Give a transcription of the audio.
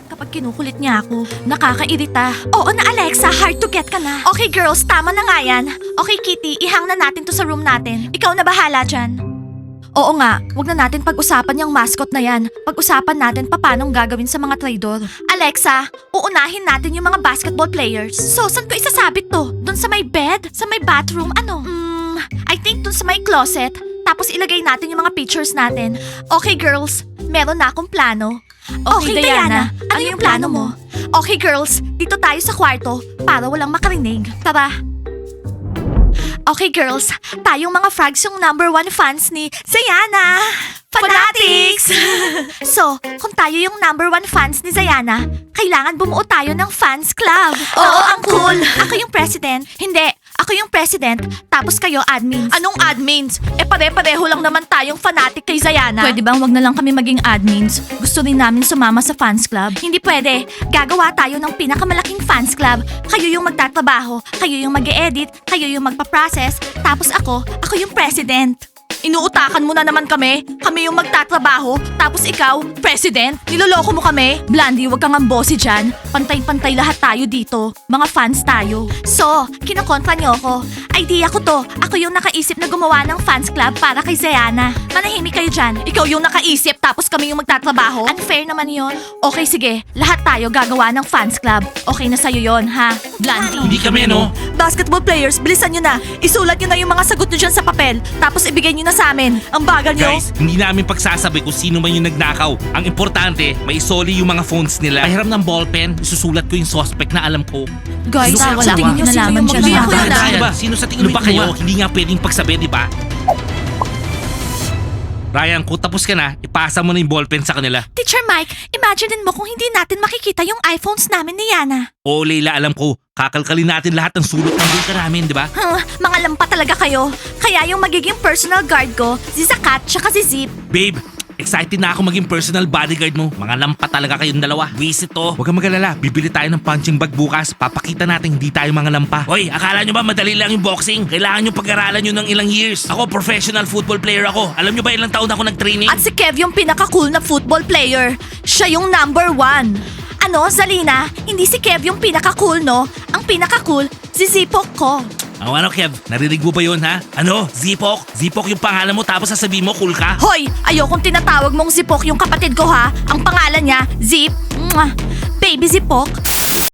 kapag kinukulit niya ako. Nakakairita. Oo na Alexa, hard to get ka na. Okay girls, tama na nga yan. Okay Kitty, ihang na natin to sa room natin. Ikaw na bahala dyan. Oo nga, wag na natin pag-usapan yung mascot na yan. Pag-usapan natin paano gagawin sa mga traidor. Alexa, uunahin natin yung mga basketball players. So, saan ko isasabit to? Doon sa may bed? Sa may bathroom? Ano? I think doon sa may closet. Tapos ilagay natin yung mga pictures natin. Okay girls, meron na akong plano. Okay Diana, ano yung plano mo? Okay girls, dito tayo sa kwarto para walang makarinig. Tara. Okay girls, tayong mga frogs yung #1 fans ni Zayana! Fanatics! So, kung tayo yung #1 fans ni Zayana, kailangan bumuo tayo ng fans club. Oo, ang cool! Ako yung president. Hindi, ako yung president, tapos kayo admins. Anong admins? Pare-pareho lang naman tayong fanatic kay Zayana. Pwede bang wag na lang kami maging admins? Gusto rin namin sumama sa fans club. Hindi pwede. Gagawa tayo ng pinakamalaking fans club. Kayo yung magtatrabaho, kayo yung mag-e-edit, kayo yung magpa-process, tapos ako yung president. Inuutakan mo na naman kami. Kami yung magtatrabaho, tapos ikaw, president? Niloloko mo kami? Blandy, wag kang ambosi dyan. Pantay-pantay lahat tayo dito. Mga fans tayo. So, kinakontra niyo ako. Idea ko to. Ako yung nakaisip na gumawa ng fans club para kay Zayana. Manahimik kayo dyan. Ikaw yung nakaisip, tapos kami yung magtatrabaho? Unfair naman yon. Okay, sige. Lahat tayo gagawa ng fans club. Okay na sa'yo yon, ha? Blandy. Hindi kami, no? Basketball players, bilisan nyo na. Isulat nyo na yung mga sagot nyo dyan sa papel. Tapos ibigay nyo na sa amin. Ang bagal nyo. Guys, hindi namin pagsasabi kung sino man yung nagnakaw. Ang importante, may isoli yung mga phones nila. Pahiram ng ballpen, isusulat ko yung suspect na alam ko. Guys, Sino sa kaya? tingin nyo nalaman siya Sino na. ba? Sino ba? Sino sa tingin mo kayo? Hindi nga pwedeng pagsabi, di ba? Ryan, kung tapos ka na, ipasa mo na yung ballpen sa kanila. Teacher Mike, imagine mo kung hindi natin makikita yung iPhones namin ni Yana. Oo, Leila, alam ko. Kakalkalin natin lahat ng sulot ng bulka namin, di ba? Mga lampa talaga kayo. Kaya yung magiging personal guard ko, si Zakat tsaka si Zip. Babe, excited na ako maging personal bodyguard mo. Mga lampa talaga kayong dalawa. Wisit to. Huwag kang mag-alala. Bibili tayo ng punching bag bukas. Papakita natin hindi tayo mga lampa. Hoy, akala nyo ba madali lang yung boxing? Kailangan nyo pag-aralan nyo ng ilang years. Ako, professional football player ako. Alam nyo ba ilang taon ako nag-training? At si Kev yung pinaka-cool na football player. Siya yung #1. Ano, Zalina? Hindi si Kev yung pinaka-cool, no? Ang pinaka-cool, si Zipok ko. Ano, Kev? Narinig mo ba yun, ha? Ano? Zipok? Zipok yung pangalan mo tapos sasabihin mo cool ka? Hoy! Ayokong tinatawag mong Zipok yung kapatid ko ha. Ang pangalan niya, Zip. Mwah. Baby Zipok.